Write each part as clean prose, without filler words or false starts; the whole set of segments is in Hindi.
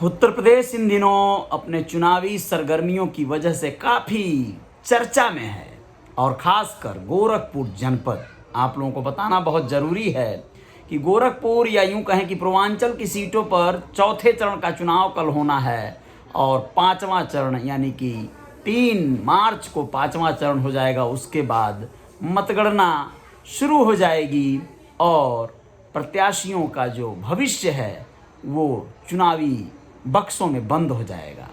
उत्तर प्रदेश इन दिनों अपने चुनावी सरगर्मियों की वजह से काफ़ी चर्चा में है और ख़ासकर गोरखपुर जनपद। आप लोगों को बताना बहुत ज़रूरी है कि गोरखपुर या यूं कहें कि पूर्वांचल की सीटों पर चौथे चरण का चुनाव कल होना है और पाँचवा चरण यानी कि 3 मार्च को पाँचवा चरण हो जाएगा। उसके बाद मतगणना शुरू हो जाएगी और प्रत्याशियों का जो भविष्य है वो चुनावी बक्सों में बंद हो जाएगा,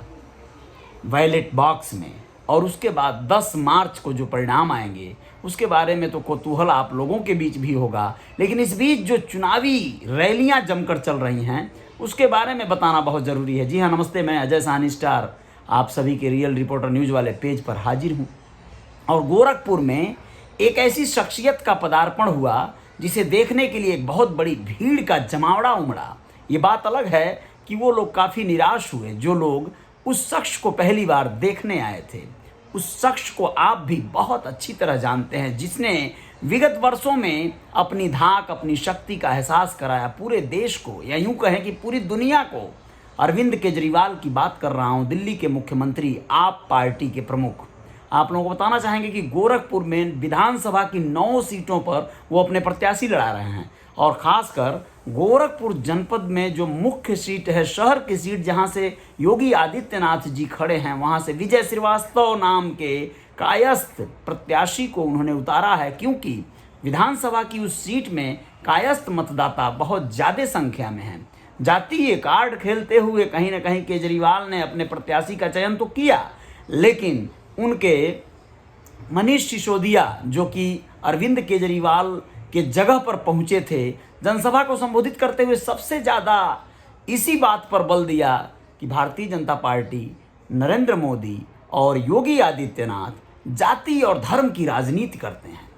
बैलेट बॉक्स में। और उसके बाद 10 मार्च को जो परिणाम आएंगे उसके बारे में तो कौतूहल आप लोगों के बीच भी होगा, लेकिन इस बीच जो चुनावी रैलियां जमकर चल रही हैं उसके बारे में बताना बहुत ज़रूरी है। जी हाँ, नमस्ते, मैं अजय साहनी स्टार आप सभी के रियल रिपोर्टर न्यूज़ वाले पेज पर हाजिर हूँ। और गोरखपुर में एक ऐसी शख्सियत का पदार्पण हुआ जिसे देखने के लिए एक बहुत बड़ी भीड़ का जमावड़ा उमड़ा। ये बात अलग है कि वो लोग काफ़ी निराश हुए जो लोग उस शख्स को पहली बार देखने आए थे। उस शख्स को आप भी बहुत अच्छी तरह जानते हैं, जिसने विगत वर्षों में अपनी धाक, अपनी शक्ति का एहसास कराया पूरे देश को, या यूं कहें कि पूरी दुनिया को। अरविंद केजरीवाल की बात कर रहा हूं, दिल्ली के मुख्यमंत्री, आप पार्टी के प्रमुख। आप लोगों को बताना चाहेंगे कि गोरखपुर में विधानसभा की 9 सीटों पर वो अपने प्रत्याशी लड़ा रहे हैं और ख़ासकर गोरखपुर जनपद में जो मुख्य सीट है, शहर की सीट जहां से योगी आदित्यनाथ जी खड़े हैं, वहां से विजय श्रीवास्तव नाम के कायस्थ प्रत्याशी को उन्होंने उतारा है, क्योंकि विधानसभा की उस सीट में कायस्थ मतदाता बहुत ज़्यादा संख्या में हैं। जातीय कार्ड खेलते हुए कहीं ना कहीं केजरीवाल ने अपने प्रत्याशी का चयन तो किया, लेकिन उनके मनीष सिसोदिया जो कि अरविंद केजरीवाल के जगह पर पहुंचे थे, जनसभा को संबोधित करते हुए सबसे ज़्यादा इसी बात पर बल दिया कि भारतीय जनता पार्टी, नरेंद्र मोदी और योगी आदित्यनाथ जाति और धर्म की राजनीति करते हैं।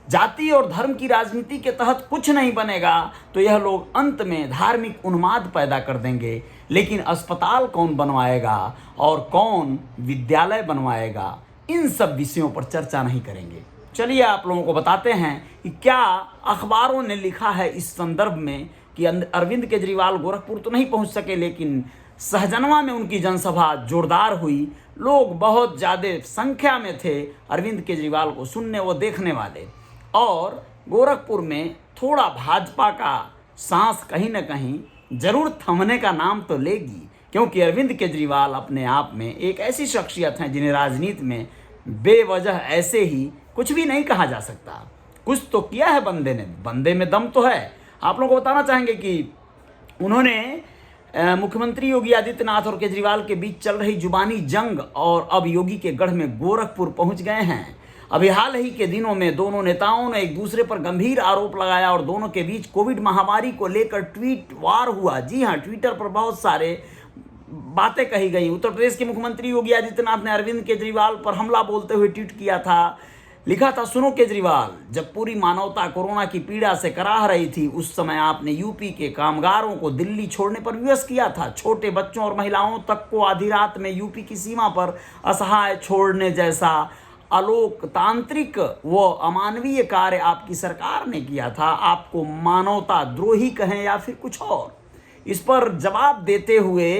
जाति और धर्म की राजनीति के तहत कुछ नहीं बनेगा तो यह लोग अंत में धार्मिक उन्माद पैदा कर देंगे, लेकिन अस्पताल कौन बनवाएगा और कौन विद्यालय बनवाएगा, इन सब विषयों पर चर्चा नहीं करेंगे। चलिए आप लोगों को बताते हैं कि क्या अखबारों ने लिखा है इस संदर्भ में कि अरविंद केजरीवाल गोरखपुर तो नहीं पहुंच सके, लेकिन सहजनवा में उनकी जनसभा जोरदार हुई। लोग बहुत ज़्यादा संख्या में थे अरविंद केजरीवाल को सुनने व देखने वाले। और गोरखपुर में थोड़ा भाजपा का सांस कहीं ना कहीं जरूर थमने का नाम तो लेगी, क्योंकि अरविंद केजरीवाल अपने आप में एक ऐसी शख्सियत हैं जिन्हें राजनीति में बेवजह ऐसे ही कुछ भी नहीं कहा जा सकता। कुछ तो किया है बंदे ने, बंदे में दम तो है। आप लोगों को बताना चाहेंगे कि उन्होंने मुख्यमंत्री योगी आदित्यनाथ और केजरीवाल के बीच चल रही जुबानी जंग और अब योगी के गढ़ में गोरखपुर पहुंच गए हैं। अभी हाल ही के दिनों में दोनों नेताओं ने एक दूसरे पर गंभीर आरोप लगाया और दोनों के बीच कोविड महामारी को लेकर ट्वीट वार हुआ। जी हाँ, ट्विटर पर बहुत सारे बातें कही गई। उत्तर प्रदेश के मुख्यमंत्री योगी आदित्यनाथ ने अरविंद केजरीवाल पर हमला बोलते हुए ट्वीट किया था, लिखा था, सुनो केजरीवाल, जब पूरी मानवता कोरोना की पीड़ा से कराह रही थी उस समय आपने यूपी के कामगारों को दिल्ली छोड़ने पर विवश किया था। छोटे बच्चों और महिलाओं तक को आधी रात में यूपी की सीमा पर असहाय छोड़ने जैसा अलोकतांत्रिक व अमानवीय कार्य आपकी सरकार ने किया था। आपको मानवता द्रोही कहें या फिर कुछ और। इस पर जवाब देते हुए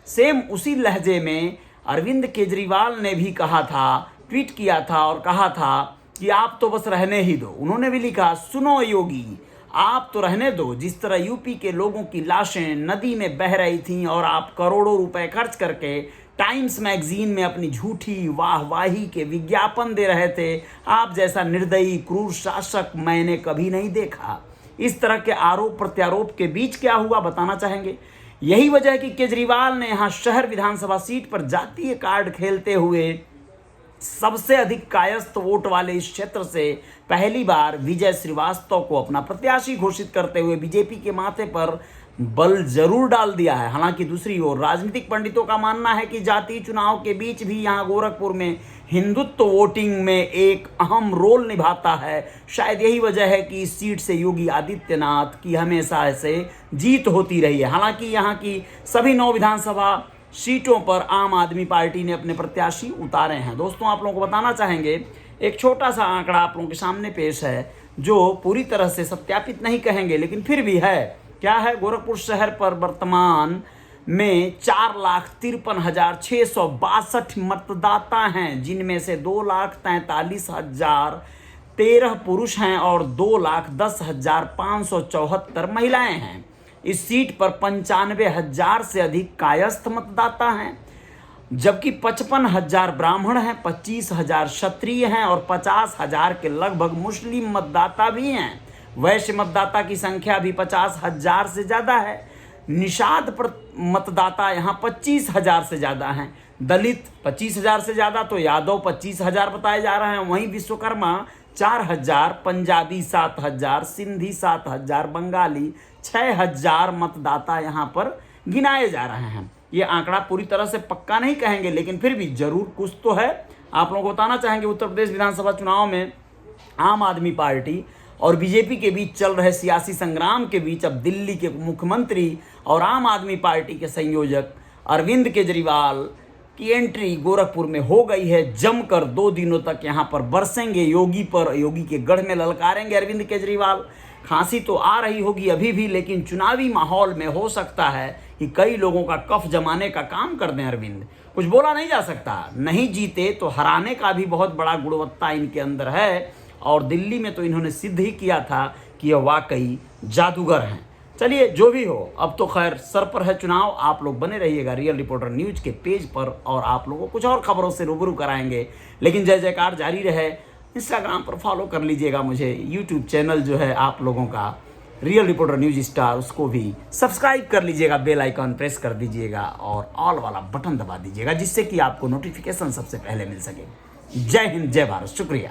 सेम उसी लहजे में अरविंद केजरीवाल ने भी कहा था, ट्वीट किया था और कहा था कि आप तो बस रहने ही दो। उन्होंने भी लिखा, सुनो योगी, आप तो रहने दो। जिस तरह यूपी के लोगों की लाशें नदी में बह रही थीं और आप करोड़ों रुपए खर्च करके टाइम्स मैगजीन में अपनी झूठी वाहवाही के विज्ञापन दे रहे थे, आप जैसा निर्दयी क्रूर शासक मैंने कभी नहीं देखा। इस तरह के आरोप प्रत्यारोप के बीच क्या हुआ बताना चाहेंगे। यही वजह है कि केजरीवाल ने यहाँ शहर विधानसभा सीट पर जातीय कार्ड खेलते हुए सबसे अधिक कायस्थ वोट वाले इस क्षेत्र से पहली बार विजय श्रीवास्तव को अपना प्रत्याशी घोषित करते हुए बीजेपी के माथे पर बल जरूर डाल दिया है। हालांकि दूसरी ओर राजनीतिक पंडितों का मानना है कि जातीय चुनाव के बीच भी यहाँ गोरखपुर में हिंदुत्व वोटिंग में एक अहम रोल निभाता है। शायद यही वजह है कि इस सीट से योगी आदित्यनाथ की हमेशा से जीत होती रही है। हालांकि यहाँ की सभी 9 विधानसभा सीटों पर आम आदमी पार्टी ने अपने प्रत्याशी उतारे हैं। दोस्तों, आप लोगों को बताना चाहेंगे, एक छोटा सा आंकड़ा आप लोगों के सामने पेश है जो पूरी तरह से सत्यापित नहीं कहेंगे लेकिन फिर भी है। क्या है, गोरखपुर शहर पर वर्तमान में 4,53,662 मतदाता हैं, जिनमें से 2,43,013 पुरुष हैं और 2,10,574 महिलाएं हैं। इस सीट पर 95,000 से अधिक कायस्थ मतदाता हैं, जबकि 55,000 ब्राह्मण हैं, 25,000 क्षत्रिय हैं और 50,000 के लगभग मुस्लिम मतदाता भी हैं। वैश्य मतदाता की संख्या भी 50,000 से ज़्यादा है। निषाद मतदाता यहाँ 25,000 से ज़्यादा हैं। दलित 25,000 से ज़्यादा, तो यादव 25,000 बताए जा रहे हैं। वहीं विश्वकर्मा 4,000, पंजाबी 7,000, सिंधी 7,000, बंगाली 6,000 मतदाता यहाँ पर गिनाए जा रहे हैं। ये आंकड़ा पूरी तरह से पक्का नहीं कहेंगे, लेकिन फिर भी जरूर कुछ तो है। आप लोगों को बताना चाहेंगे, उत्तर प्रदेश विधानसभा चुनाव में आम आदमी पार्टी और बीजेपी के बीच चल रहे सियासी संग्राम के बीच अब दिल्ली के मुख्यमंत्री और आम आदमी पार्टी के संयोजक अरविंद केजरीवाल की एंट्री गोरखपुर में हो गई है। जमकर 2 दिनों तक यहाँ पर बरसेंगे योगी पर, योगी के गढ़ में ललकारेंगे अरविंद केजरीवाल। खांसी तो आ रही होगी अभी भी, लेकिन चुनावी माहौल में हो सकता है कि कई लोगों का कफ जमाने का काम कर दें अरविंद। कुछ बोला नहीं जा सकता, नहीं जीते तो हराने का भी बहुत बड़ा गुणवत्ता इनके अंदर है, और दिल्ली में तो इन्होंने सिद्ध ही किया था कि यह वाकई जादूगर हैं। चलिए जो भी हो, अब तो खैर सर पर है चुनाव। आप लोग बने रहिएगा रियल रिपोर्टर न्यूज के पेज पर, और आप लोगों को कुछ और खबरों से रूबरू कराएंगे। लेकिन जय जयकार जारी रहे। इंस्टाग्राम पर फॉलो कर लीजिएगा मुझे, यूट्यूब चैनल जो है आप लोगों का रियल रिपोर्टर न्यूज स्टार, उसको भी सब्सक्राइब कर लीजिएगा, बेल आइकॉन प्रेस कर दीजिएगा और ऑल वाला बटन दबा दीजिएगा, जिससे कि आपको नोटिफिकेशन सबसे पहले मिल सके। जय हिंद, जय भारत, शुक्रिया।